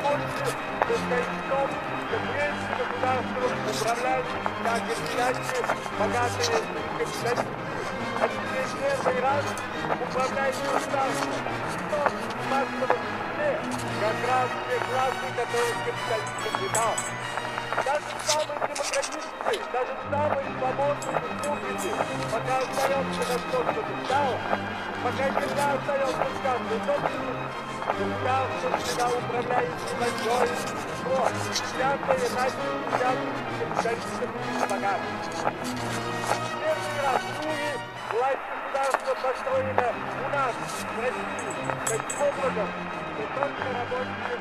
Будьте состоящим, конкуренции государством, управляющим, как и влиятельные, богатые и капиталисты. А теперь первый раз управляющий государством, но в массовом числе как раз те классы, которых капитализм видал. Даже самые демократические, даже самые свободные республики, пока остается на то, что стало, пока земля остается в каждой собственности, государство всегда управляющее большое число, пятое на 50 капиталистов и богатых. Первый раз в мире власть государства построена у нас, в России, таким образом, что только рабочие